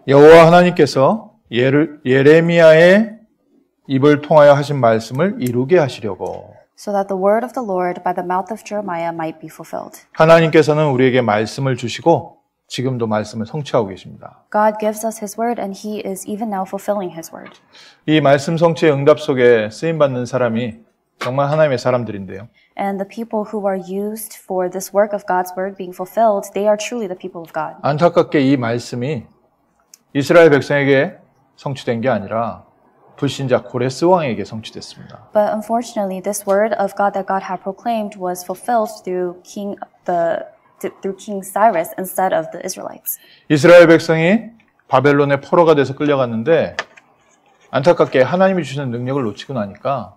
여호와 하나님께서 예레미야의 입을 통하여 하신 말씀을 이루게 하시려고. So that the word of the Lord by the mouth of Jeremiah might be fulfilled. 하나님께서는 우리에게 말씀을 주시고 지금도 말씀을 성취하고 계십니다. God gives us His word and He is even now fulfilling His word. 이 말씀 성취의 응답 속에 쓰임받는 사람이 정말 하나님의 사람들인데요. And the people who are used for this work of God's word being fulfilled, they are truly the people of God. 안타깝게 이 말씀이 이스라엘 백성에게 성취된 게 아니라 불신자 고레스 왕에게 성취됐습니다. But unfortunately, this word of God that God had proclaimed was fulfilled through King Cyrus instead of the Israelites. 이스라엘 백성이 바벨론의 포로가 돼서 끌려갔는데 안타깝게 하나님이 주시는 능력을 놓치고 나니까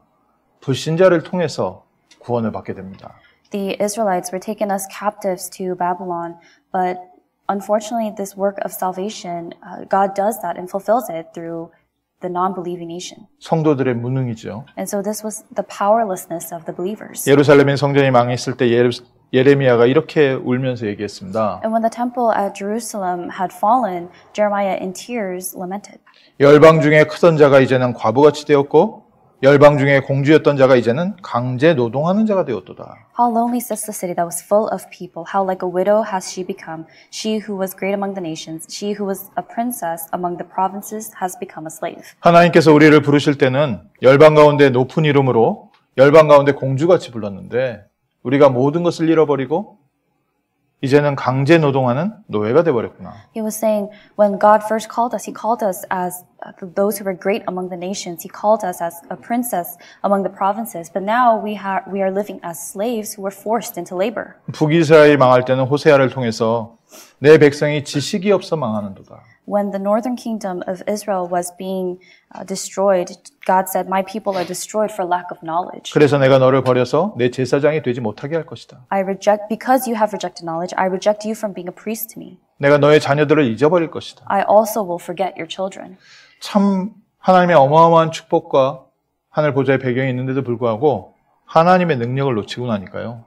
불신자를 통해서 구원을 받게 됩니다. The Israelites were taken as captives to Babylon, but unfortunately, this work of salvation, God does that and fulfills it through the non-believing nation. 성도들의 무능이죠. And so this was the powerlessness of the believers. 예루살렘의 성전이 망했을 때 예레미야가 이렇게 울면서 얘기했습니다. And when the temple at Jerusalem had fallen, Jeremiah in tears lamented. 열방 중에 크던 자가 이제는 과부같이 되었고 열방 중에 공주였던 자가 이제는 강제 노동하는 자가 되었도다. How lonely sits the city that was full of people. How like a widow has she become. She who was great among the nations. She who was a princess among the provinces has become a slave. 하나님께서 우리를 부르실 때는 열방 가운데 높은 이름으로 열방 가운데 공주같이 불렀는데 우리가 모든 것을 잃어버리고 이제는 강제 노동하는 노예가 되어버렸구나. He was saying when God first called us, He called us as those who were great among the nations. He called us as a princess among the provinces. But now we are living as slaves who were forced into labor. 북이스라엘 망할 때는 호세아를 통해서 내 백성이 지식이 없어 망하는도다. When the northern kingdom of Israel was being destroyed, God said, "My people are destroyed for lack of knowledge." 그래서 내가 너를 버려서 내 제사장이 되지 못하게 할 것이다. Because you have rejected knowledge, I reject you from being a priest to me. 내가 너의 자녀들을 잊어버릴 것이다. I also will forget your children. 참 하나님의 어마어마한 축복과 하늘 보좌의 배경이 있는데도 불구하고 하나님의 능력을 놓치고 나니까요.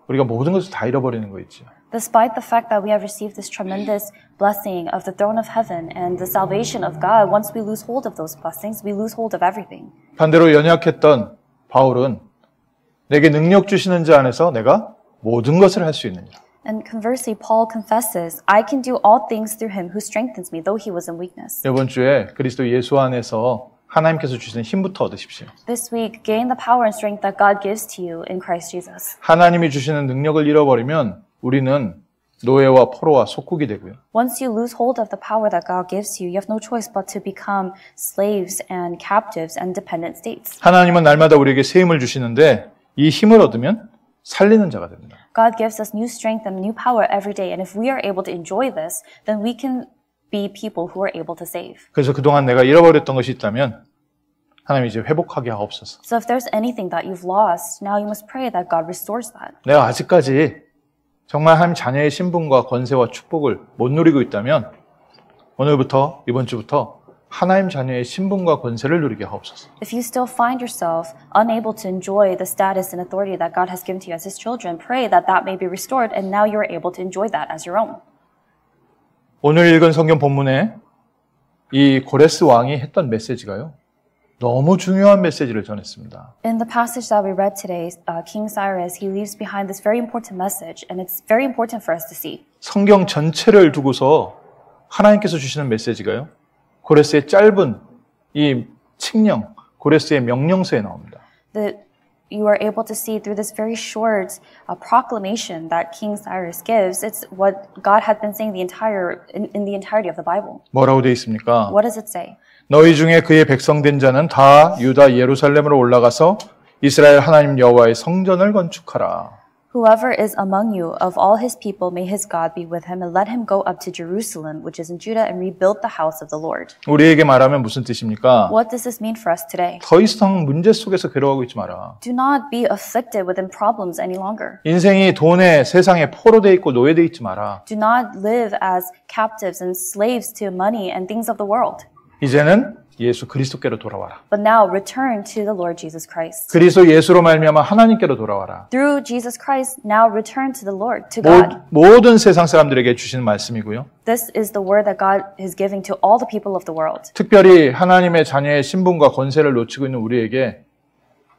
우리가 모든 것을 다 잃어버리는 거 있죠. Despite the fact that we have received this tremendous blessing of the throne of heaven and the salvation of God, once we lose hold of those blessings, we lose hold of everything. 반대로 연약했던 바울은 내게 능력 주시는 자 안에서 내가 모든 것을 할 수 있느니라. And conversely, Paul confesses, I can do all things through him who strengthens me, though he was in weakness. 이번 주에 그리스도 예수 안에서 하나님께서 주시는 힘부터 얻으십시오. This week, gain the power and strength that God gives to you in Christ Jesus. 하나님이 주시는 능력을 잃어버리면 우리는 노예와 포로와 속국이 되고요. Once you lose hold of the power that God gives you, you have no choice but to become slaves and captives and dependent states. 하나님은 날마다 우리에게 새 힘을 주시는데 이 힘을 얻으면 살리는 자가 됩니다. God gives us new strength and new power every day, and if we are able to enjoy this, then we can be people who are able to save. 그래서 그동안 내가 잃어버렸던 것이 있다면 하나님 이제 회복하게 하옵소서. So if there's anything that you've lost, now you must pray that God restores that. 내가 아직까지 정말 하나님 자녀의 신분과 권세와 축복을 못 누리고 있다면 오늘부터 이번 주부터 하나님 자녀의 신분과 권세를 누리게 하옵소서. If you still find yourself unable to enjoy the status and authority that God has given to you as His children, pray that that may be restored, and now you are able to enjoy that as your own. 오늘 읽은 성경 본문에 이 고레스 왕이 했던 메시지가요. 너무 중요한 메시지를 전했습니다. In the passage that we read today, King Cyrus, he leaves behind this very important message, and it's very important for us to see. 성경 전체를 두고서 하나님께서 주시는 메시지가요. 고레스의 짧은 이 칙령, 고레스의 명령서에 나옵니다. You are able to see through this very short proclamation that King Cyrus gives. It's what God had been saying in the entirety of the Bible. 뭐라고 되어 있습니까? What does it say? 너희 중에 그의 백성된 자는 다 유다 예루살렘으로 올라가서 이스라엘 하나님 여호와의 성전을 건축하라. Whoever is among you of all his people, may his God be with him, and let him go up to Jerusalem, which is in Judah, and rebuild the house of the Lord. 우리에게 말하면 무슨 뜻입니까? What does this mean for us today? 더 이상 문제 속에서 괴로워하고 있지 마라. Do not be afflicted within problems any longer. 인생이 돈에 세상에 포로돼 있고 노예돼 있지 마라. Do not live as captives and slaves to money and things of the world. 이제는 예수 그리스도께로 돌아와라. But now return to the Lord Jesus Christ. 그리스도 예수로 말미암아 하나님께로 돌아와라. Through Jesus Christ, now return to the Lord, to God. 모든 세상 사람들에게 주시는 말씀이고요. This is the word that God is giving to all the people of the world. 특별히 하나님의 자녀의 신분과 권세를 놓치고 있는 우리에게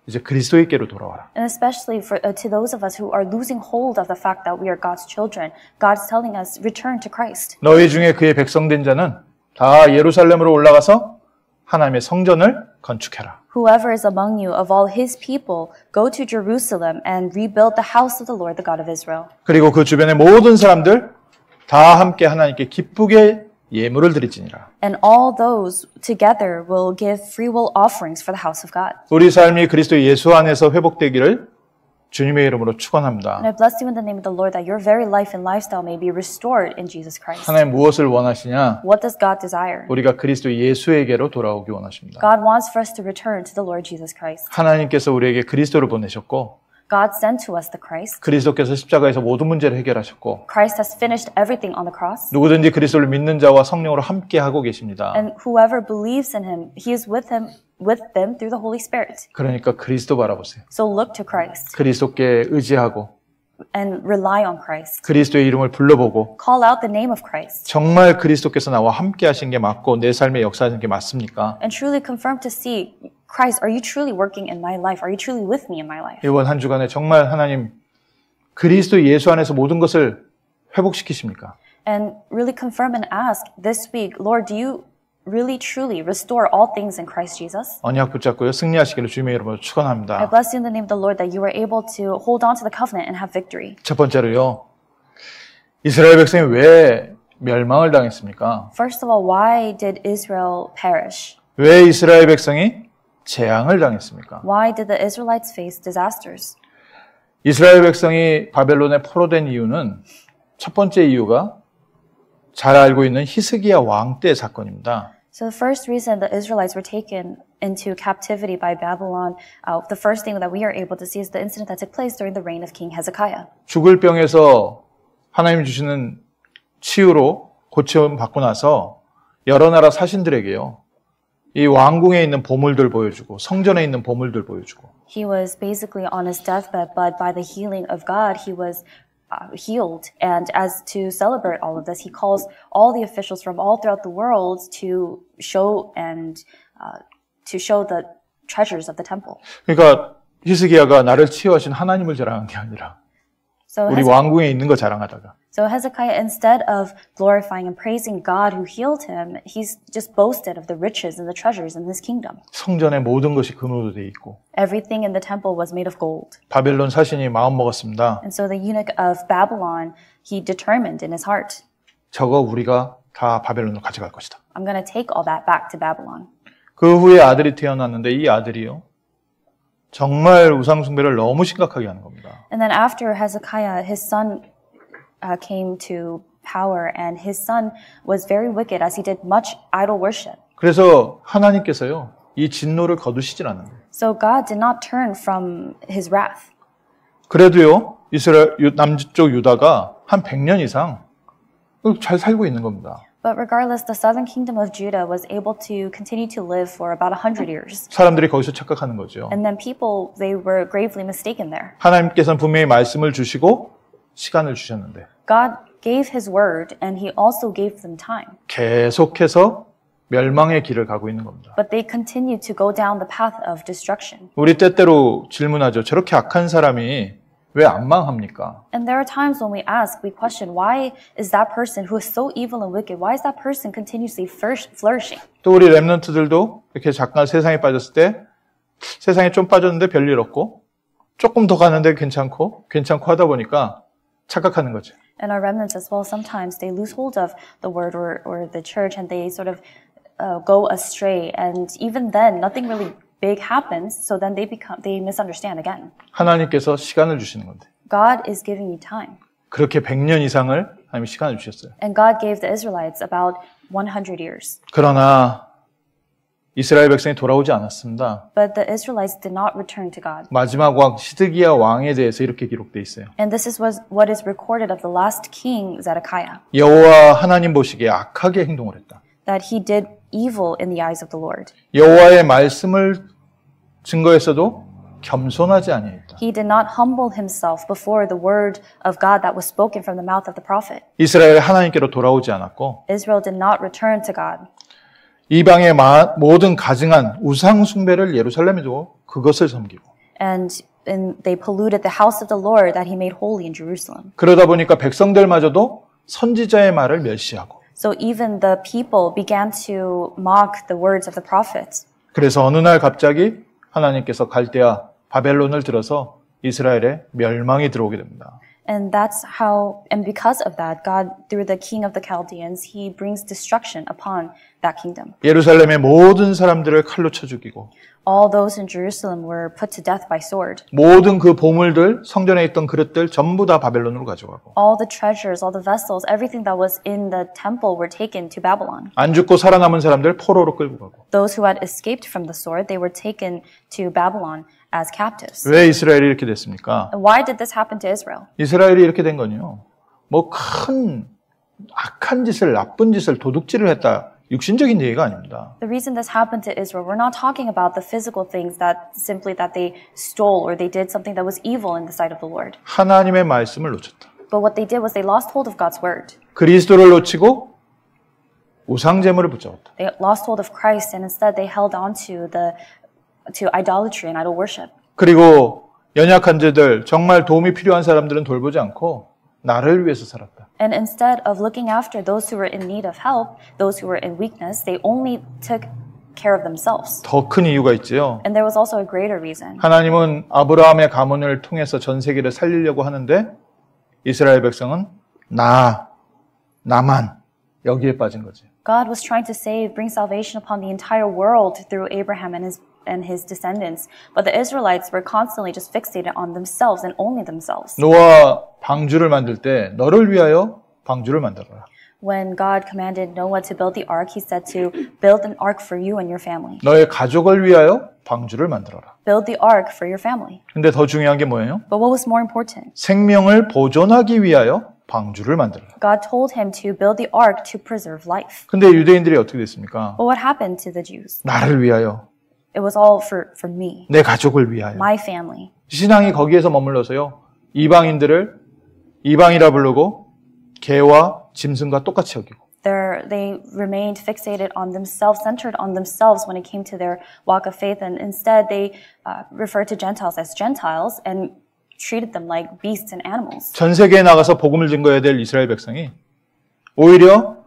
이제 그리스도께로 돌아와라. And especially to those of us who are losing hold of the fact that we are God's children, God's telling us, return to Christ. 너희 중에 그의 백성된 자는 다 예루살렘으로 올라가서 하나님의 성전을 건축해라. Whoever is among you of all his people, go to Jerusalem and rebuild the house of the Lord, the God of Israel. 그리고 그 주변의 모든 사람들 다 함께 하나님께 기쁘게 예물을 드리지니라. And all those together will give freewill offerings for the house of God. 우리 삶이 그리스도 예수 안에서 회복되기를 주님의 이름으로 축원합니다. And I bless you in the name of the Lord that your very life and lifestyle may be restored in Jesus Christ. 하나님 무엇을 원하시냐? What does God desire? 우리가 그리스도 예수에게로 돌아오기 원하십니다. God wants for us to return to the Lord Jesus Christ. 하나님께서 우리에게 그리스도를 보내셨고 God sent to us the Christ. 그리스도께서 십자가에서 모든 문제를 해결하셨고 Christ has finished everything on the cross. 누구든지 그리스도를 믿는 자와 성령으로 함께 하고 계십니다. And whoever believes in him, he is with them through the Holy Spirit. 그러니까 그리스도 바라보세요. So look to Christ 그리스도께 의지하고 and rely on Christ. 그리스도의 이름을 불러보고 Call out the name of Christ. 정말 그리스도께서 나와 함께 하신 게 맞고 내 삶에 역사하신 게 맞습니까? And truly confirm to see, Christ, are you truly working in my life? Are you truly with me in my life? 이번 한 주간에 정말 하나님 그리스도 예수 안에서 모든 것을 회복시키십니까? And really confirm and ask this week, Lord, do you really truly restore all things in Christ Jesus? 언약 붙잡고요. 승리하시기를 주님의 이름으로 I 축원합니다. bless you in the name of the Lord that you are able to hold on to the covenant and have victory. 첫 번째로요. 이스라엘 백성이 왜 멸망을 당했습니까? First of all, why did Israel perish? 왜 이스라엘 백성이 재앙을 당했습니까? Why did the Israelites face disasters? 이스라엘 백성이 바벨론에 포로된 이유는 첫 번째 이유가 잘 알고 있는 히스기야 왕 때 사건입니다. So the first reason the Israelites were taken into captivity by Babylon, the first thing that we are able to see is the incident that took place during the reign of King Hezekiah. 죽을 병에서 하나님이 주시는 치유로 고침 받고 나서 여러 나라 사신들에게요. 이 왕궁에 있는 보물들 보여주고 성전에 있는 보물들 보여주고 He was basically on his deathbed, but by the healing of God, he was healed. And as to celebrate all of this, he calls all the officials from all throughout the world to show the treasures of the temple. 그러니까 히스기야가 나를 치유하신 하나님을 자랑한 게 아니라 So 우리 왕궁에 있는 거 자랑하다가 Hezekiah, instead of glorifying and praising God who healed him, he's just boasted of the riches and the treasures in his kingdom. 성전의 모든 것이 금으로 돼 있고 Everything in the temple was made of gold. 바벨론 사신이 마음 먹었습니다. And so the eunuch of Babylon, he determined in his heart, 저거 우리가 다 바벨론으로 가져갈 것이다. I'm going to take all that back to Babylon. 그 후에 아들이 태어났는데 이 아들이요. 정말 우상 숭배를 너무 심각하게 하는 겁니다. And then after Hezekiah, his son came to power, and his son was very wicked as he did much idol worship. 그래서 하나님께서요. 이 진노를 거두시질 않는 거예요. So God did not turn from his wrath. 그래도요. 이스라엘 남쪽 유다가 한 100년 이상 잘 살고 있는 겁니다. But regardless, the southern kingdom of Judah was able to continue to live for about 100 years. 사람들이 거기서 착각하는 거죠. And then people, they were gravely mistaken there. 하나님께서는 분명히 말씀을 주시고 시간을 주셨는데 God gave his word and he also gave them time. 계속해서 멸망의 길을 가고 있는 겁니다. But they continued to go down the path of destruction. 우리 때때로 질문하죠. 저렇게 악한 사람이 왜 안 망합니까? And there are times when we ask, we question, why is that person who is so evil and wicked, why is that person continuously flourishing? 또 우리 렘넌트들도 이렇게 잠깐 세상에 빠졌을 때 세상에 좀 빠졌는데 별일 없고 조금 더 가는데 괜찮고 하다 보니까 착각하는 거죠. And our remnants as well, sometimes they lose hold of the word or the church and they sort of go astray. And even then, nothing really big happens, so then they misunderstand again. 하나님께서 시간을 주시는 건데. God is giving you time. 그렇게 100년 이상을 하나님이 시간을 주셨어요. And God gave the Israelites about 100 years. 그러나 이스라엘 백성이 돌아오지 않았습니다. But the Israelites did not return to God. 마지막 왕 시드기야 왕에 대해서 이렇게 기록되어 있어요. And this is what is recorded of the last king, Zedekiah. 여호와 하나님 보시기에 악하게 행동을 했다. That he did evil in the eyes of the Lord. 여호와의 말씀을 증거했어도 겸손하지 아니했다. He did not humble himself before the word of God that was spoken from the mouth of the prophet. 이스라엘 하나님께로 돌아오지 않았고 Israel did not return to God. 이방의 모든 가증한 우상 숭배를 예루살렘에 두고 그것을 섬기고 And they polluted the house of the Lord that he made holy in Jerusalem. 그러다 보니까 백성들마저도 선지자의 말을 멸시하고 So even the people began to mock the words of the prophets. 그래서 어느 날 갑자기 하나님께서 갈대아 바벨론을 들어서 이스라엘에 멸망이 들어오게 됩니다. And because of that, God, through the king of the Chaldeans, he brings destruction upon that kingdom. 예루살렘의 모든 사람들을 칼로 쳐 죽이고 All those in Jerusalem were put to death by sword. 모든 그 보물들, 성전에 있던 그릇들 전부 다 바벨론으로 가져가고 All the treasures, all the vessels, everything that was in the temple were taken to Babylon. 안 죽고 살아남은 사람들 포로로 끌고 가고 Those who had escaped from the sword, they were taken to Babylon as captives. 왜 이스라엘이 이렇게 됐습니까? And why did this happen to Israel? 이스라엘이 이렇게 된 건요. 뭐 큰 악한 짓을 나쁜 짓을 도둑질을 했다. 육신적인 얘기가 아닙니다. The reason this happened to Israel, we're not talking about the physical things that they stole or they did something that was evil in the sight of the Lord. 하나님의 말씀을 놓쳤다. But what they did was they lost hold of God's word. 그리스도를 놓치고 우상 제물을 붙잡았다. They lost hold of Christ and instead they held on to idolatry and idol worship. 그리고 연약한 자들, 정말 도움이 필요한 사람들은 돌보지 않고 나를 위해서 살았다. And instead of looking after those who were in need of help, those who were in weakness, they only took care of themselves. 더 큰 이유가 있지요. And there was also a greater reason. 하나님은 아브라함의 가문을 통해서 전 세계를 살리려고 하는데 이스라엘 백성은 나만 여기에 빠진 거지. God was trying to bring salvation upon the entire world through Abraham and his descendants. But the Israelites were constantly just fixated on themselves and only themselves. 노아 방주를 만들 때 너를 위하여 방주를 만들어라. When God commanded Noah to build the ark, he said to build an ark for you and your family. 너의 가족을 위하여 방주를 만들어라. Build the ark for your family. 근데 더 중요한 게 뭐예요? But what was more important? 생명을 보존하기 위하여 방주를 만들어라. God told him to build the ark to preserve life. 근데 유대인들이 어떻게 됐습니까? But what happened to the Jews? 나를 위하여, It was all for me, 내 가족을 위하여. my family. 신앙이 거기에서 머물러서요. 이방인들을 이방이라 부르고 개와 짐승과 똑같이 여기고 They remained fixated on themselves, centered on themselves when it came to their walk of faith, and instead they referred to Gentiles as Gentiles and treated them like beasts and animals. 전 세계에 나가서 복음을 증거해야 될 이스라엘 백성이 오히려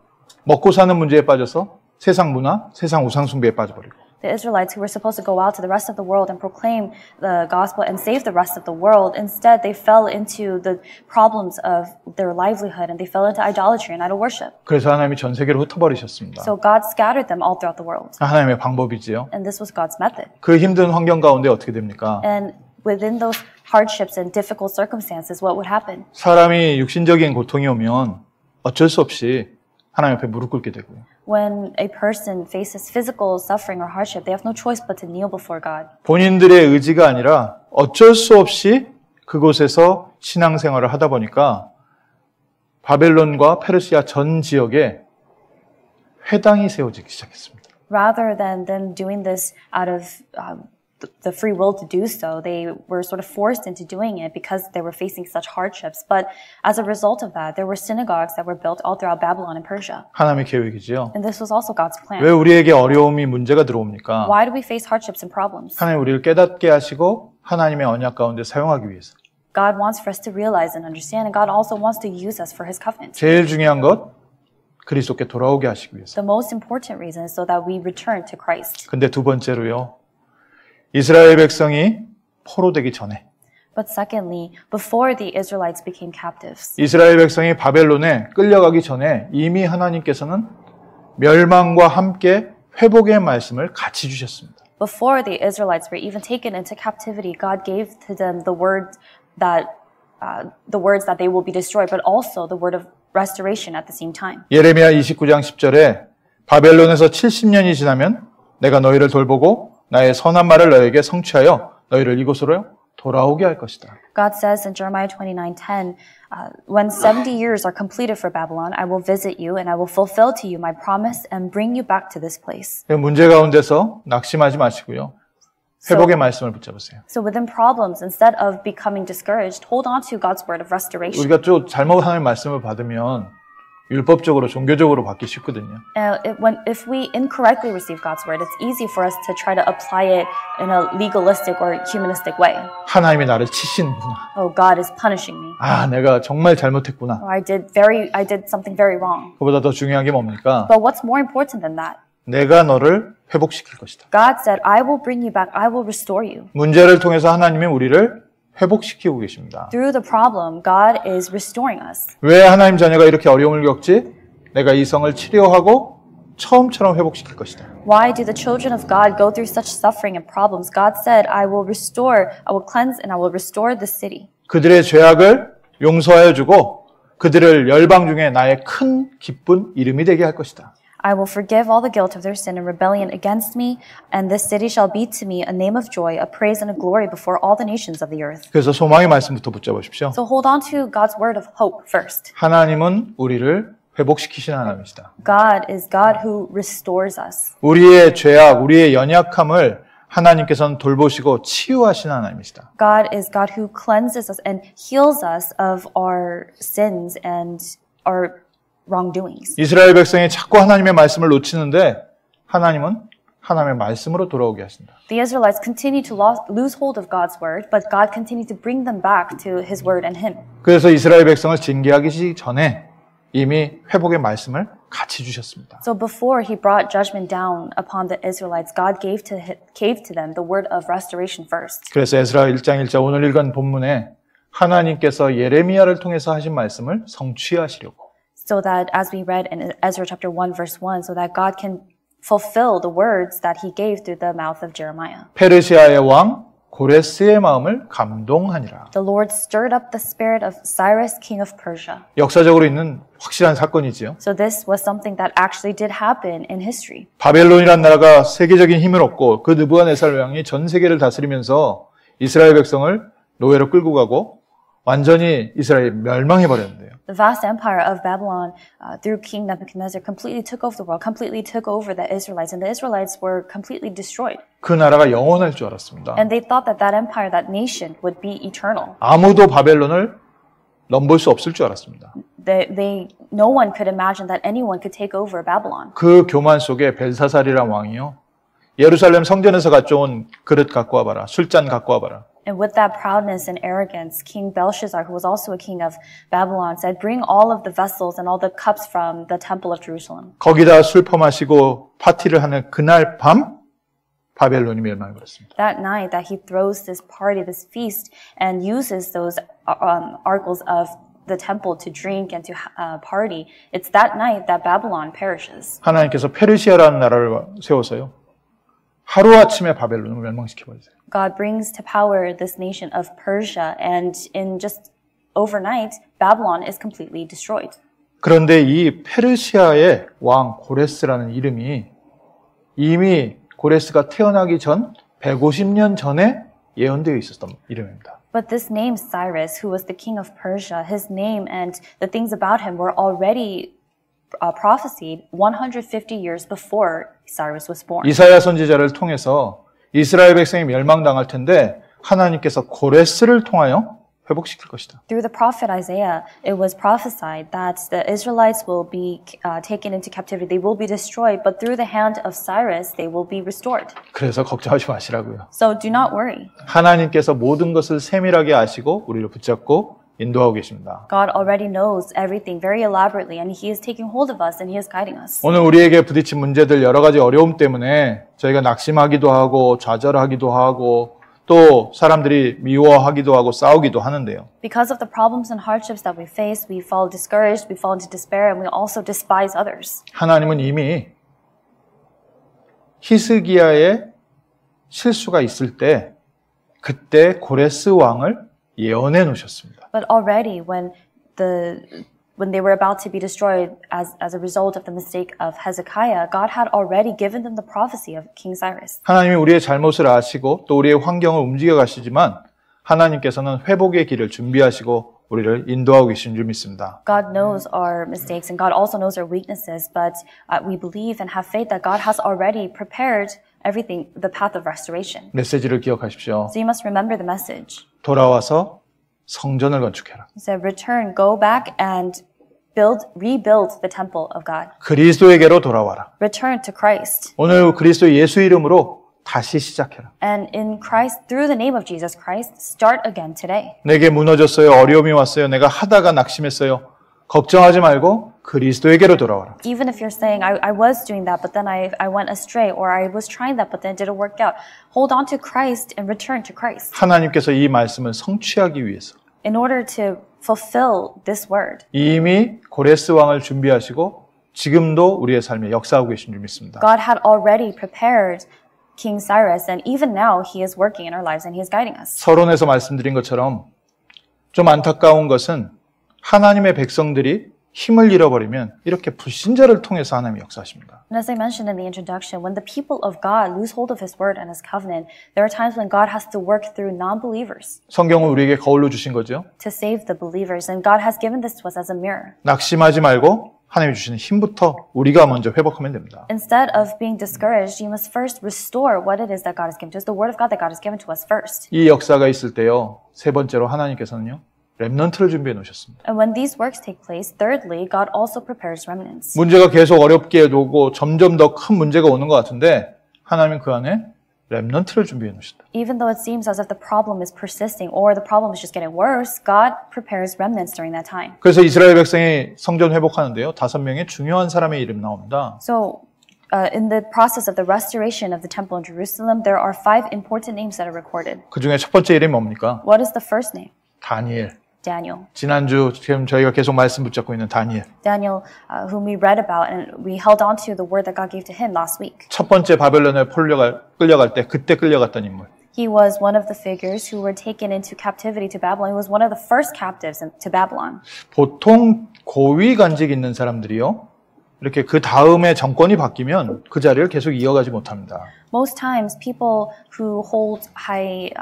먹고 사는 문제에 빠져서 세상 문화, 세상 우상 숭배에 빠져버리고 The Israelites who were supposed to go out to the rest of the world and proclaim the gospel and save the rest of the world, instead they fell into the problems of their livelihood and they fell into idolatry and idol worship. 그래서 하나님이 전 세계로 흩어버리셨습니다. So God scattered them all throughout the world. 하나님의 방법이지요. And this was God's method. 그 힘든 환경 가운데 어떻게 됩니까? And within those hardships and difficult circumstances, what would happen? 사람이 육신적인 고통이 오면 어쩔 수 없이 하나님 앞에 무릎 꿇게 되고요. When a person faces physical suffering or hardship, they have no choice but to kneel before God. 본인들의 의지가 아니라 어쩔 수 없이 그곳에서 신앙생활을 하다 보니까 바벨론과 페르시아 전 지역에 회당이 세워지기 시작했습니다. Rather than them doing this out of the free will to do so, they were sort of forced into doing it because they were facing such hardships. But as a result of that, there were synagogues that were built all throughout Babylon and Persia. 하나님의 계획이지요. And this was also God's plan. 왜 우리에게 어려움이 문제가 들어옵니까? Why do we face hardships and problems? 하나님 우리를 깨닫게 하시고 하나님의 언약 가운데 사용하기 위해서. God wants for us to realize and understand, and God also wants to use us for His covenant. 제일 중요한 것 그리스도께 돌아오게 하시기 위해서. The most important reason is so that we return to Christ. 근데 두 번째로요. 이스라엘 백성이 포로되기 전에 But secondly, before the Israelites became captives, 이스라엘 백성이 바벨론에 끌려가기 전에 이미 하나님께서는 멸망과 함께 회복의 말씀을 같이 주셨습니다. before the Israelites were even taken into captivity, God gave to them the words that they will be destroyed, but also the word of restoration at the same time. 예레미야 29장 10절에 바벨론에서 70년이 지나면 내가 너희를 돌보고 나의 선한 말을 너에게 성취하여 너희를 이곳으로 돌아오게 할 것이다. God says in Jeremiah 29:10, when 70 years are completed for Babylon, I will visit you and I will fulfill to you my promise and bring you back to this place. 문제 가운데서 낙심하지 마시고요. 회복의 말씀을 붙잡으세요. So within problems, instead of becoming discouraged, hold on to God's word of restoration. 우리가 좀 잘못 하나님의 말씀을 받으면 율법적으로, 종교적으로 받기 쉽거든요. If we incorrectly receive God's word, it's easy for us to try to apply it in a legalistic or humanistic way. 하나님이 나를 치시는구나. Oh, God is punishing me. 아, 내가 정말 잘못했구나. Or I did something very wrong. 그보다 더 중요한 게 뭡니까? But what's more important than that? 내가 너를 회복시킬 것이다. God said, I will bring you back. I will restore you. 문제를 통해서 하나님이 우리를 회복시키고 계십니다. Through the problem, God is restoring us. 왜 하나님 자녀가 이렇게 어려움을 겪지? 내가 이 성을 치료하고 처음처럼 회복시킬 것이다. Why do the children of God go through such suffering and problems? God said, I will restore, I will cleanse, and I will restore the city. 그들의 죄악을 용서하여 주고 그들을 열방 중에 나의 큰 기쁜 이름이 되게 할 것이다. I will forgive all the guilt of their sin and rebellion against me, and this city shall be to me a name of joy, a praise and a glory before all the nations of the earth. 그래서 소망의 말씀부터 붙잡으십시오. So hold on to God's word of hope first. 하나님은 우리를 회복시키시는 하나님이시다. God is God who restores us. 우리의 죄악, 우리의 연약함을 하나님께서는 돌보시고 치유하시는 하나님이시다. God is God who cleanses us and heals us of our sins and our wrongdoings. 이스라엘 백성이 자꾸 하나님의 말씀을 놓치는데 하나님은 하나님의 말씀으로 돌아오게 하신다. The Israelites continue to lose hold of God's word, but God continued to bring them back to His word and Him. 그래서 이스라엘 백성을 징계하기 전에 이미 회복의 말씀을 같이 주셨습니다. So before He brought judgment down upon the Israelites, God gave to them the word of restoration first. 그래서 에스라 1장 1절 오늘 읽은 본문에 하나님께서 예레미야를 통해서 하신 말씀을 성취하시려고. So that as we read in Ezra chapter 1 verse 1, so that God can fulfill the words that He gave through the mouth of Jeremiah. 페르시아의 왕 고레스의 마음을 감동하니라. The Lord stirred up the spirit of Cyrus, king of Persia. 역사적으로 있는 확실한 사건이지요. So this was something that actually did happen in history. 바벨론이란 나라가 세계적인 힘을 얻고 그 느부갓네살 왕이 전 세계를 다스리면서 이스라엘 백성을 노예로 끌고 가고 완전히 이스라엘이 멸망해 버렸는데요. The vast empire of Babylon, through King Nebuchadnezzar, completely took over the world, completely took over the Israelites, and the Israelites were completely destroyed. 그 나라가 영원할 줄 알았습니다. And they thought that that empire, that nation, would be eternal. 아무도 바벨론을 넘볼 수 없을 줄 알았습니다. No one could imagine that anyone could take over Babylon. 그 교만 속에 벨사살이란 왕이요. 예루살렘 성전에서 가져온 그릇 갖고 와봐라. 술잔 갖고 와봐라. And with that proudness and arrogance, King Belshazzar, who was also a king of Babylon, said, bring all of the vessels and all the cups from the temple of Jerusalem. 거기다 술 퍼마시고 파티를 하는 그날 밤 바벨론이 멸망해 버렸습니다. That night that he throws this party, this feast, and uses those articles of the temple to drink and to party, it's that night that Babylon perishes. 하나님께서 페르시아라는 나라를 세워서요. 하루아침에 바벨론을 멸망시켜 버리세요. God brings to power this nation of Persia, and in just overnight, Babylon is completely destroyed. 그런데 이 페르시아의 왕 고레스라는 이름이 이미 고레스가 태어나기 전 150년 전에 예언되어 있었던 이름입니다. But this name Cyrus, who was the king of Persia, his name and the things about him were already prophesied 150 years before Cyrus was born. 이사야 선지자를 통해서 이스라엘 백성이 멸망당할 텐데 하나님께서 고레스를 통하여 회복시킬 것이다. Through the prophet Isaiah, it was prophesied that the Israelites will be taken into captivity. They will be destroyed, but through the hand of Cyrus, they will be restored. 그래서 걱정하지 마시라고요. So do not worry. 하나님께서 모든 것을 세밀하게 아시고 우리를 붙잡고 인도하고 계십니다. God already knows everything very elaborately, and He is taking hold of us and He is guiding us. 오늘 우리에게 부딪힌 문제들 여러 가지 어려움 때문에 저희가 낙심하기도 하고 좌절하기도 하고 또 사람들이 미워하기도 하고 싸우기도 하는데요. Because of the problems and hardships that we face, we fall discouraged, we fall into despair, and we also despise others. 하나님은 이미 히스기야의 실수가 있을 때 그때 고레스 왕을 예언해 놓으셨습니다. But already when they were about to be destroyed as a result of the mistake of Hezekiah, God had already given them the prophecy of King Cyrus. 하나님이 우리의 잘못을 아시고 또 우리의 환경을 움직여 가시지만 하나님께서는 회복의 길을 준비하시고 우리를 인도하고 계신 줄 믿습니다. God knows our mistakes and God also knows our weaknesses, but we believe and have faith that God has already prepared everything, the path of restoration. 메시지를 기억하십시오. So you must remember the message. 돌아와서 성전을 건축해라. He said, return, go back and rebuild the temple of God. 그리스도에게로 돌아와라. Return to Christ. 오늘 그리스도 예수 이름으로 다시 시작해라. And in Christ, through the name of Jesus Christ, start again today. 내게 무너졌어요. 어려움이 왔어요. 내가 하다가 낙심했어요. 걱정하지 말고 그리스도에게로 돌아와라. Even if you're saying, I was doing that, but then I went astray, or I was trying that, but then it didn't work out. Hold on to Christ and return to Christ. 하나님께서 이 말씀을 성취하기 위해서 In order to fulfill this word. 이미 고레스 왕을 준비하시고 지금도 우리의 삶에 역사하고 계신 줄 믿습니다. God had already prepared King Cyrus, and even now he is working in our lives and he is guiding us. 서론에서 말씀드린 것처럼 좀 안타까운 것은 하나님의 백성들이 힘을 잃어버리면 이렇게 불신자를 통해서 하나님이 역사하십니다. And as I mentioned in the introduction, when the people of God lose hold of His word and His covenant, there are times when God has to work through non-believers 성경은 우리에게 거울로 주신 거죠. to save the believers, and God has given this to us as a mirror. 낙심하지 말고 하나님이 주시는 힘부터 우리가 먼저 회복하면 됩니다. Instead of being discouraged, you must first restore what it is that God has given to us, the word of God that God has given to us first. 이 역사가 있을 때요. 세 번째로 하나님께서는요. 렘넌트를 준비해 놓으셨습니다. And when these works take place, thirdly, God also prepares remnants. 문제가 계속 어렵게 오고 점점 더 큰 문제가 오는 것 같은데 하나님은 그 안에 렘넌트를 준비해 놓으셨다. Even though it seems as if the problem is persisting or the problem is just getting worse, God prepares remnants during that time. 그래서 이스라엘 백성이 성전 회복하는데요. 5명의 중요한 사람의 이름 나옵니다. So, in the process of the restoration of the temple in Jerusalem, there are 5 important names that are recorded. 그 중에 첫 번째 이름이 뭡니까? What is the first name? 다니엘. Daniel. 지난주 지금 저희가 계속 말씀 붙잡고 있는 다니엘. Daniel, whom we read about, and we held on to the word that God gave to him last week. 첫 번째 바벨론에 끌려갈 때 그때 끌려갔던 인물. He was one of the figures who were taken into captivity to Babylon. He was one of the first captives to Babylon. 보통 고위 간직 있는 사람들이요. 이렇게 그 다음에 정권이 바뀌면 그 자리를 계속 이어가지 못합니다. Most times, people who hold high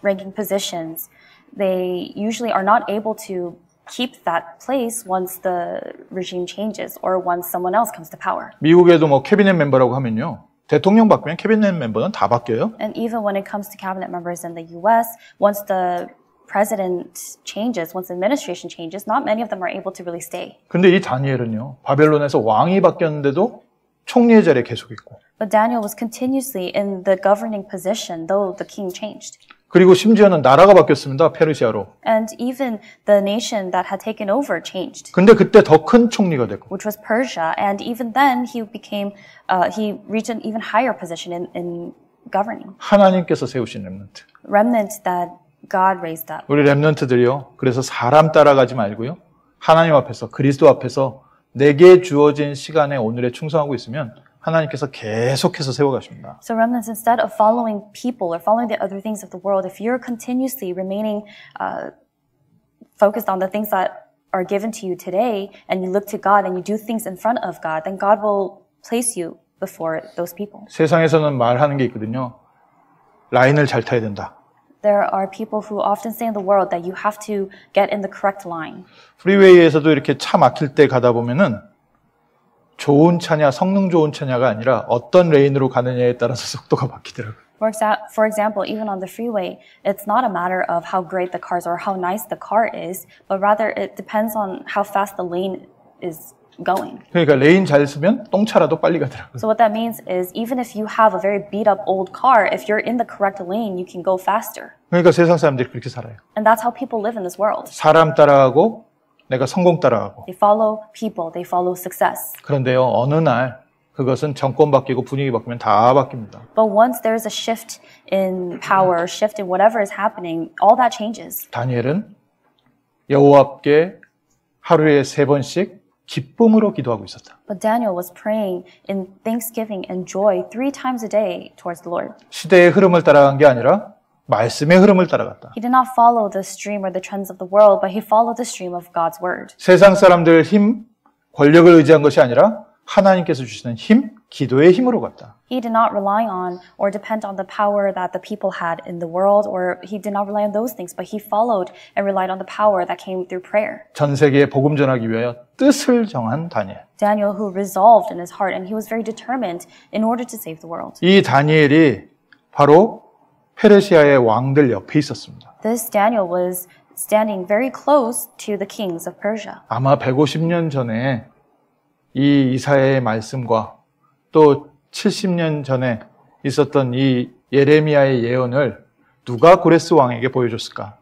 ranking positions, they usually are not able to keep that place once the regime changes or once someone else comes to power. 미국에도 뭐 캐비넷 멤버라고 하면요. 대통령 바뀌면 캐비넷 멤버는 다 바뀌어요. And even when it comes to cabinet members in the US, once the president changes, once the administration changes, not many of them are able to really stay. 근데 이 다니엘은요. 바벨론에서 왕이 바뀌었는데도 총리의 자리에 계속 있고. But Daniel was continuously in the governing position, though the king changed. 그리고 심지어는 나라가 바뀌었습니다. 페르시아로. And even the nation that had taken over changed, 근데 그때 더 큰 총리가 됐고. which was Persia. And even then, he reached an even higher position in governing. 하나님께서 세우신 렘넌트. Remnants that God raised up. 우리 렘넌트들이요. 그래서 사람 따라가지 말고요. 하나님 앞에서 그리스도 앞에서 내게 주어진 시간에 오늘에 충성하고 있으면 하나님께서 계속해서 세워가십니다. So remnants, instead of following people or following the other things of the world, if you're continuously remaining focused on the things that are given to you today, and you look to God and you do things in front of God, then God will place you before those people. 세상에서는 말하는 게 있거든요. 라인을 잘 타야 된다. There are people who often say in the world that you have to get in the correct line. 프리웨이에서도 이렇게 차 막힐 때 가다 보면은 좋은 차냐, 성능 좋은 차냐가 아니라 어떤 레인으로 가느냐에 따라서 속도가 바뀌더라고요. For example, even on the freeway, it's not a matter of how great the cars or how nice the car is, but rather it depends on how fast the lane is going. 그러니까 레인 잘 쓰면 똥차라도 빨리 가더라고요. So what that means is even if you have a very beat up old car, if you're in the correct lane, you can go faster. 그러니까 세상 사람들이 그렇게 살아요. And that's how people live in this world. 사람 따라가고 내가 성공 따라가고. They follow people, they follow success. 그런데요, 어느 날 그것은 정권 바뀌고 분위기 바뀌면 다 바뀝니다. But once there's a shift in power, shift in whatever is happening, all that changes. 다니엘은 여호와께 하루에 3번씩 기쁨으로 기도하고 있었다. But Daniel was praying in thanksgiving and joy 3 times a day towards the Lord. 시대의 흐름을 따라간 게 아니라 말씀의 흐름을 따라갔다. He did not follow the stream or the trends of the world, but he followed the stream of God's word. 세상 사람들 힘, 권력을 의지한 것이 아니라 하나님께서 주시는 힘, 기도의 힘으로 갔다. He did not rely on or depend on the power that the people had in the world, or he did not rely on those things, but he followed and relied on the power that came through prayer. 전 세계에 복음 전하기 위하여 뜻을 정한 다니엘. Daniel, who resolved in his heart, and he was very determined in order to save the world. 이 다니엘이 바로 페르시아의 왕들 옆에 있었습니다. This Daniel was standing very close to the kings of Persia. 아마 150년 전에 이 이사야의 말씀과 또 70년 전에 있었던 이 예레미야의 예언을 누가 고레스 왕에게 보여줬을까?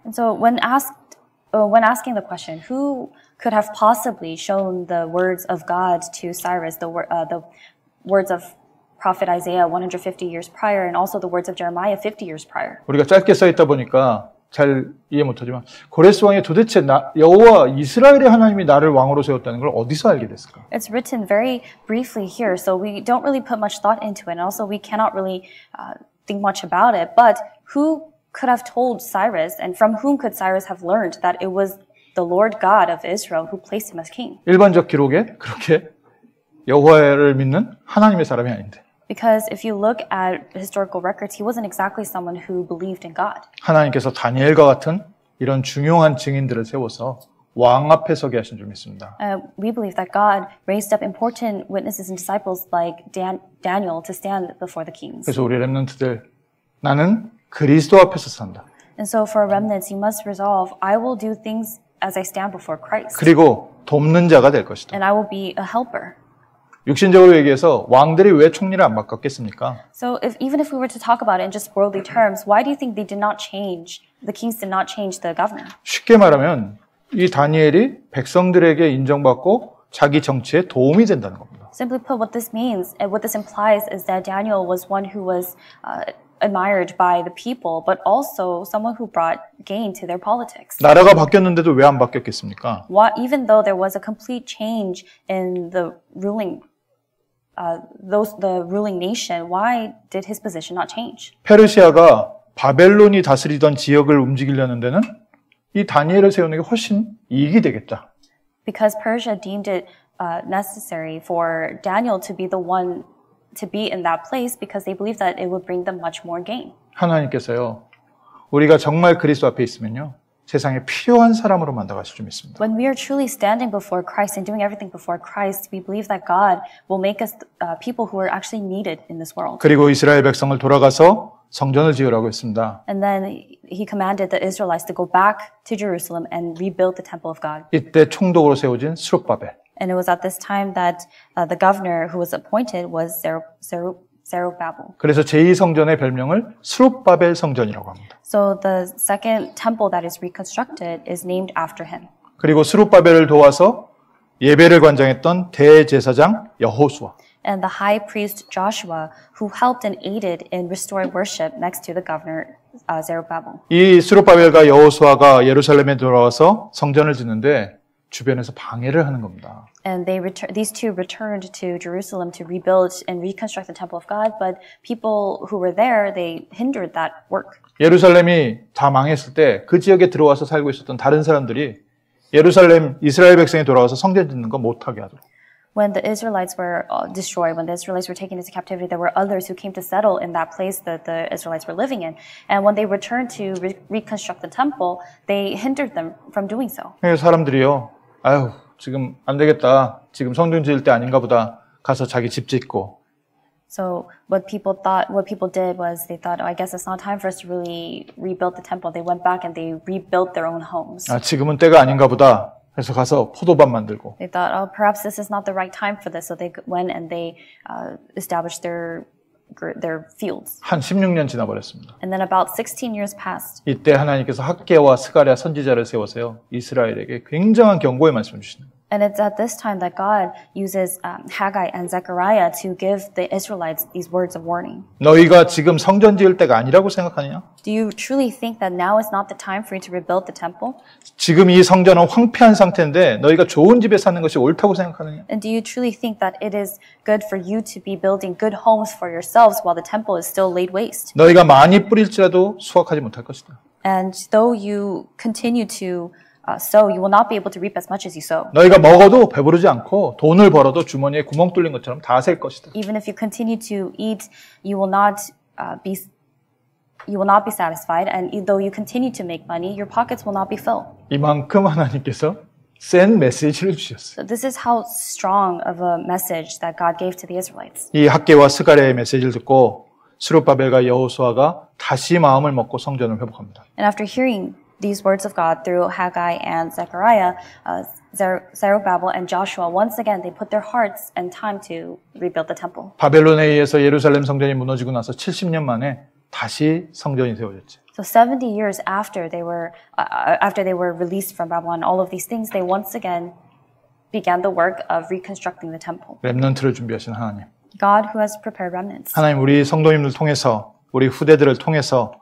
And so when asking the question, who could have possibly shown the words of God to Cyrus, the words of prophet Isaiah 150 years prior, and also the words of Jeremiah 50 years prior? 우리가 짧게 써 있다 보니까 잘 이해 못하지만 고레스 왕이 도대체 여호와 이스라엘의 하나님이 나를 왕으로 세웠다는 걸 어디서 알게 됐을까? It's written very briefly here, so we don't really put much thought into it, and also we cannot really think much about it. But who could have told Cyrus, and from whom could Cyrus have learned that it was the Lord God of Israel who placed him as king? 일반적 기록에 그렇게 여호와를 믿는 하나님의 사람이 아닌데. Because if you look at historical records, he wasn't exactly someone who believed in God. 하나님께서 다니엘과 같은 이런 중요한 증인들을 세워서 왕 앞에 서게 하신 줄 믿습니다. We believe that God raised up important witnesses and disciples like Daniel to stand before the kings. 그래서 우리 렘넌트들 나는 그리스도 앞에서 산다. And so for remnants, you must resolve, I will do things as I stand before Christ. 그리고 돕는 자가 될 것이다. And I will be a helper. 육신적으로 얘기해서 왕들이 왜 총리를 안 바꿨겠습니까? So even if we were to talk about it in just worldly terms, why do you think they did not change, the kings did not change the governor? 쉽게 말하면 이 다니엘이 백성들에게 인정받고 자기 정치에 도움이 된다는 겁니다. Simply put, what this means and what this implies is that Daniel was one who was admired by the people, but also someone who brought gain to their politics. 나라가 바뀌었는데도 왜 안 바뀌었겠습니까? Even though there was a complete change in the ruling nation, why did his position not change? 페르시아가 바벨론이 다스리던 지역을 움직이려는 데는 이 다니엘을 세우는 게 훨씬 이익이 되겠다. Because Persia deemed it necessary for Daniel to be the one to be in that place because they believed that it would bring them much more gain. 하나님께서요, 우리가 정말 그리스도 앞에 있으면요, 세상에 필요한 사람으로 만들어가실 줄 믿습니다. When we are truly standing before Christ and doing everything before Christ, we believe that God will make us people who are actually needed in this world. 그리고 이스라엘 백성을 돌아가서 성전을 지으라고 했습니다. And then he commanded the Israelites to go back to Jerusalem and rebuild the temple of God. 이때 총독으로 세워진 스룹바벨. And it was at this time that the governor who was appointed was Zerubbabel. 그래서 제2성전의 별명을 스룹바벨 성전이라고 합니다. So the second temple that is reconstructed is named after him. 그리고 스룹바벨을 도와서 예배를 관장했던 대제사장 여호수아. And the high priest Joshua, who helped and aided in restoring worship next to the governor Zerubbabel. 이 스룹바벨과 여호수아가 예루살렘에 돌아와서 성전을 짓는데 주변에서 방해를 하는 겁니다. And these two returned to Jerusalem to rebuild and reconstruct the temple of God, but people who were there, they hindered that work. 예루살렘이 다 망했을 때 그 지역에 들어와서 살고 있었던 다른 사람들이 예루살렘 이스라엘 백성이 돌아와서 성전 짓는 거 못하게 하도록. When the Israelites were destroyed, when the Israelites were taken into captivity, there were others who came to settle in that place that the Israelites were living in. And when they returned to reconstruct the temple, they hindered them from doing so. 사람들이요, 아유, 지금 안 되겠다. 지금 성전 지을 때 아닌가 보다. 가서 자기 집 짓고. So what people did was they thought, oh, I guess it's not time for us to really rebuild the temple. They went back and they rebuilt their own homes. 아, 지금은 때가 아닌가 보다. 그래서 가서 포도밭 만들고. They thought, oh, perhaps this is not the right time for this. So they went and they established their fields. 한 16년 지나버렸습니다. And then about 16 years passed. 이때 하나님께서 학개와 스가랴 선지자를 세워서요, 이스라엘에게 굉장한 경고의 말씀을 주시는 거예요. And it's at this time that God uses Haggai and Zechariah to give the Israelites these words of warning. 너희가 지금 성전 지을 때가 아니라고 생각하느냐? Do you truly think that now is not the time for you to rebuild the temple? 지금 이 성전은 황폐한 상태인데 너희가 좋은 집에 사는 것이 옳다고 생각하느냐? And do you truly think that it is good for you to be building good homes for yourselves while the temple is still laid waste? 너희가 많이 뿌릴지라도 수확하지 못할 것이다. And though you continue to sow, you will not be able to reap as much as you sow. 너희가 먹어도 배부르지 않고 돈을 벌어도 주머니에 구멍 뚫린 것처럼 다 셀 것이다. Even if you continue to eat, you will not be satisfied, and though you continue to make money, your pockets will not be filled. 이만큼 하나님께서 센 메시지를 주셨어요. So this is how strong of a message that God gave to the Israelites. 이 학개와 스가랴의 메시지를 듣고 스룹바벨과 여호수아가 다시 마음을 먹고 성전을 회복합니다. And after hearing these words of God through Haggai and Zechariah, Zerubbabel and Joshua, once again they put their hearts and time to rebuild the temple. 바벨론에 의해서 예루살렘 성전이 무너지고 나서 70년 만에 다시 성전이 세워졌죠. So 70 years after they were released from Babylon, all of these things, they once again began the work of reconstructing the temple. 렘넌트를 준비하신 하나님. God who has prepared remnants. 하나님 우리 성도님들 통해서 우리 후대들을 통해서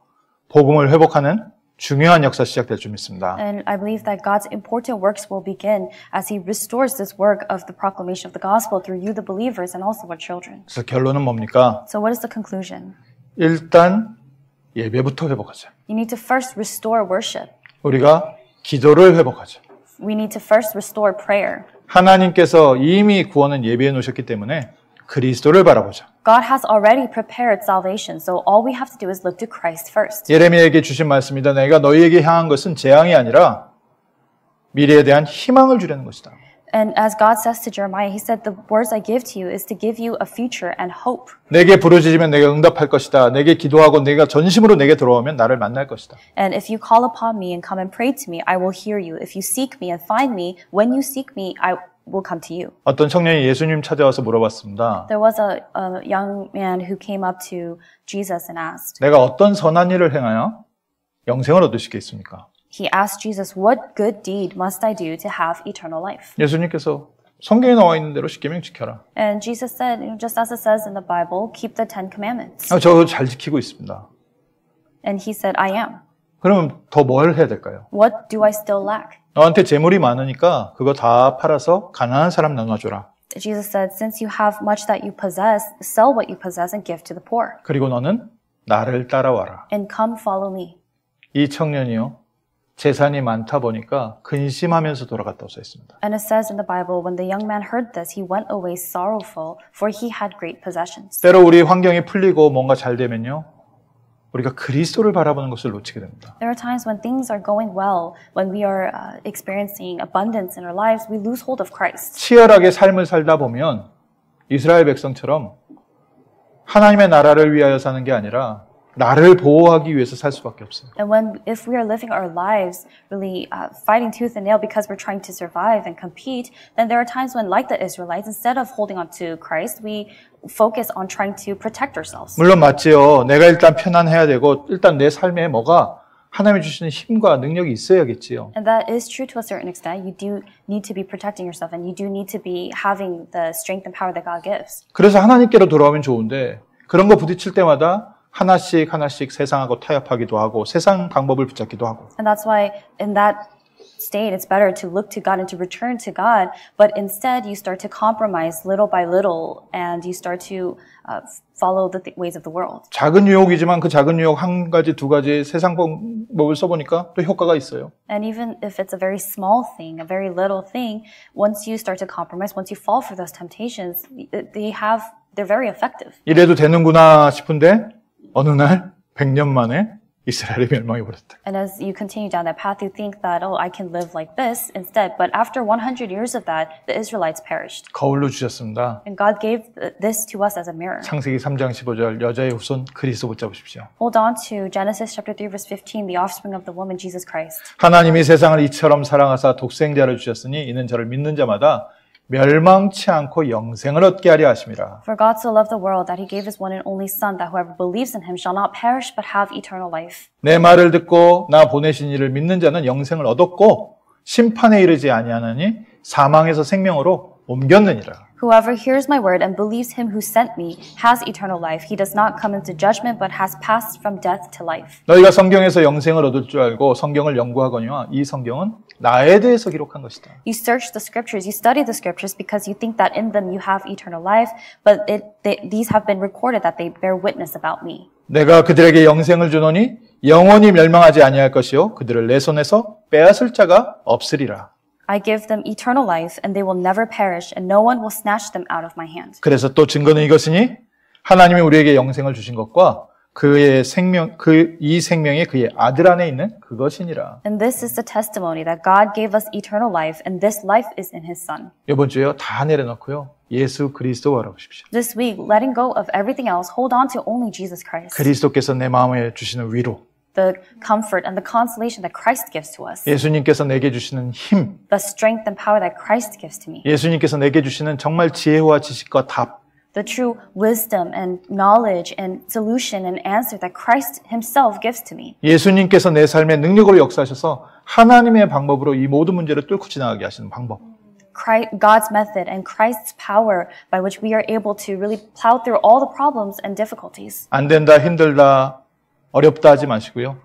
복음을 회복하는 중요한 역사 시작될 줄 믿습니다. And I believe that God's important works will begin as He restores this work of the proclamation of the gospel through you, the believers, and also our children. 그래서 결론은 뭡니까? So what is the conclusion? 일단 예배부터 회복하자. You need to first restore worship. 우리가 기도를 회복하자. We need to first restore prayer. 하나님께서 이미 구원은 예비해 놓으셨기 때문에 그리스도를 바라보자. God has already prepared salvation, so all we have to do is look to Christ first. 예레미야에게 주신 말씀입니다. 내가 너희에게 향한 것은 재앙이 아니라 미래에 대한 희망을 주려는 것이다. And as God says to Jeremiah, He said, the words I give to you is to give you a future and hope. 내게 부르짖으면 내가 응답할 것이다. 내게 기도하고 내가 전심으로 내게 돌아오면 나를 만날 것이다. And if you call upon me and come and pray to me, I will hear you. If you seek me and find me, when you seek me, I will come to you. 어떤 청년이 예수님 찾아와서 물어봤습니다. There was a young man who came up to Jesus and asked, 내가 어떤 선한 일을 행하여 영생을 얻을 수 있겠습니까? he asked Jesus, what good deed must I do to have eternal life? 예수님께서 성경에 나와 있는 대로 십계명 지켜라. And Jesus said, just as it says in the Bible, keep the 10 commandments. 저 잘 지키고 있습니다. And he said, I am. 그러면 더 뭘 해야 될까요? What do I still lack? 너한테 재물이 많으니까 그거 다 팔아서 가난한 사람 나눠줘라. Jesus said, since you have much that you possess, sell what you possess and give to the poor. 그리고 너는 나를 따라와라. And come follow me. 이 청년이요. 재산이 많다 보니까 근심하면서 돌아갔다고 써 있습니다. And it says in the Bible, when the young man heard this, he went away sorrowful, for he had great possessions. 때로 우리 환경이 풀리고 뭔가 잘 되면요. 우리가 그리스도를 바라보는 것을 놓치게 됩니다. There are times when things are going well, when we are experiencing abundance in our lives, we lose hold of Christ. 치열하게 삶을 살다 보면 이스라엘 백성처럼 하나님의 나라를 위하여 사는 게 아니라 나를 보호하기 위해서 살 수밖에 없어요. And if we are living our lives really fighting tooth and nail because we're trying to survive and compete, then there are times when, like the Israelites, instead of holding on to Christ, we focus on trying to protect ourselves. 물론 맞지요. 내가 일단 편안해야 되고 일단 내 삶에 뭐가 하나님이 주시는 힘과 능력이 있어야겠지요. And that is true to a certain extent. You do need to be protecting yourself, and you do need to be having the strength and power that God gives. 그래서 하나님께로 돌아오면 좋은데 그런 거 부딪힐 때마다 하나씩 세상하고 타협하기도 하고 세상 방법을 붙잡기도 하고. And that's why in that state it's better to look to God and to return to God, but instead you start to compromise little by little and you start to follow the ways of the world. 작은 유혹이지만 그 작은 유혹 한 가지 두 가지 세상 방법을 써보니까 또 효과가 있어요. And even if it's a very small thing, a very little thing, once you start to compromise, once you fall for those temptations, they're very effective. 이래도 되는구나 싶은데 어느 날 100년 만에 이스라엘이 멸망해 버렸다. And as you continue down that path, you think that, I can live like this instead. But after 100 years of that, the Israelites perished. 거울로 주셨습니다. And God gave this to us as a mirror. 창세기 3장 15절 여자의 후손 그리스도 붙잡으십시오. Hold on to Genesis chapter 3 verse 15, the offspring of the woman, Jesus Christ. 하나님이 세상을 이처럼 사랑하사 독생자를 주셨으니 이는 저를 믿는 자마다 멸망치 않고 영생을 얻게 하려 하심이라. For God so loved the world that he gave his one and only Son, that whoever believes in him shall not perish but have eternal life. 내 말을 듣고 나 보내신 이를 믿는 자는 영생을 얻었고 심판에 이르지 아니하나니 사망에서 생명으로 옮겼느니라. Whoever hears my word and believes him who sent me has eternal life. He does not come into judgment but has passed from death to life. 너희가 성경에서 영생을 얻을 줄 알고 성경을 연구하거니와 이 성경은 나에 대해서 기록한 것이다. You search the scriptures, you study the scriptures because you think that in them you have eternal life, but these have been recorded that they bear witness about me. 내가 그들에게 영생을 주노니 영원히 멸망하지 아니할 것이요 그들을 내 손에서 빼앗을 자가 없으리라. I give them eternal life, and they will never perish, and no one will snatch them out of my hand. 그래서 또 증거는 이것이니 하나님이 우리에게 영생을 주신 것과 그의 생명, 이 생명이 그의 아들 안에 있는 그것이니라. And this is the testimony that God gave us eternal life, and this life is in His Son. 이번 주에요 다 내려놓고요 예수 그리스도 바라보십시오. This week, letting go of everything else, hold on to only Jesus Christ. 그리스도께서 내 마음에 주시는 위로, The comfort and the consolation that Christ gives to us. 예수님께서 내게 주시는 힘, The strength and power that Christ gives to me. 예수님께서 내게 주시는 정말 지혜와 지식과 답, The true wisdom and knowledge and solution and answer that Christ Himself gives to me. 예수님께서 내 삶에 능력으로 역사하셔서 하나님의 방법으로 이 모든 문제를 뚫고 지나가게 하시는 방법. God's method and Christ's power by which we are able to really plow through all the problems and difficulties. 안 된다, 힘들다, 어렵다 하지 마시고요.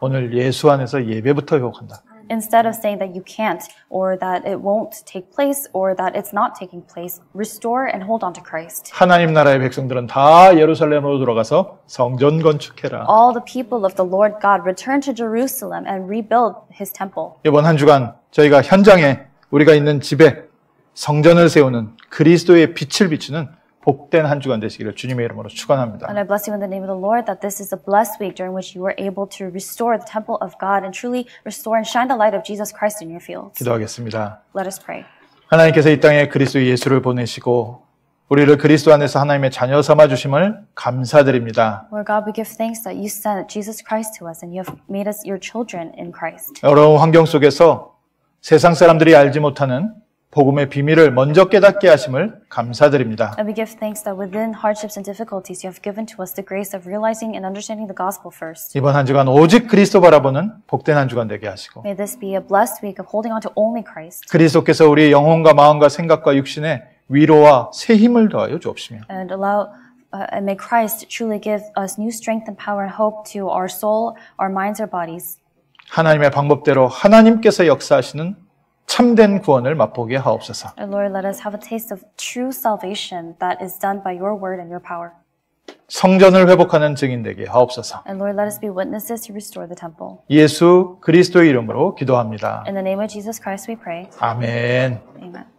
오늘 예수 안에서 예배부터 회복한다. Instead of saying that you can't or that it won't take place or that it's not taking place, restore and hold on to Christ. 하나님 나라의 백성들은 다 예루살렘으로 돌아가서 성전 건축해라. All the people of the Lord God return to Jerusalem and rebuild His temple. 이번 한 주간 저희가 현장에 우리가 있는 집에 성전을 세우는 그리스도의 빛을 비추는 복된 한 주간 되시기를 주님의 이름으로 축원합니다. And I bless you in the name of the Lord that this is a blessed week during which you are able to restore the temple of God and truly restore and shine the light of Jesus Christ in your fields. 기도하겠습니다. Let us pray. 하나님께서 이 땅에 그리스도 예수를 보내시고 우리를 그리스도 안에서 하나님의 자녀 삼아 주심을 감사드립니다. Lord God, we give thanks that you sent Jesus Christ to us and you have made us your children in Christ. 어려운 환경 속에서 세상 사람들이 알지 못하는 복음의 비밀을 먼저 깨닫게 하심을 감사드립니다. And we give thanks that within hardships and difficulties you have given to us the grace of realizing and understanding the gospel first. 이번 한 주간 오직 그리스도 바라보는 복된 한 주간 되게 하시고 May this be a blessed week of holding on to only Christ. 그리스도께서 우리의 영혼과 마음과 생각과 육신에 위로와 새 힘을 더하여 주옵시며 And and may Christ truly give us new strength and power and hope to our soul, our minds, our bodies. 하나님의 방법대로 하나님께서 역사하시는 참된 구원을 맛보게 하옵소서. And Lord, let us have a taste of true salvation that is done by your word and your power. 성전을 회복하는 증인 되게 하옵소서. And Lord, let us be witnesses to restore the temple. 예수 그리스도의 이름으로 기도합니다. In the name of Jesus Christ we pray. 아멘. Amen.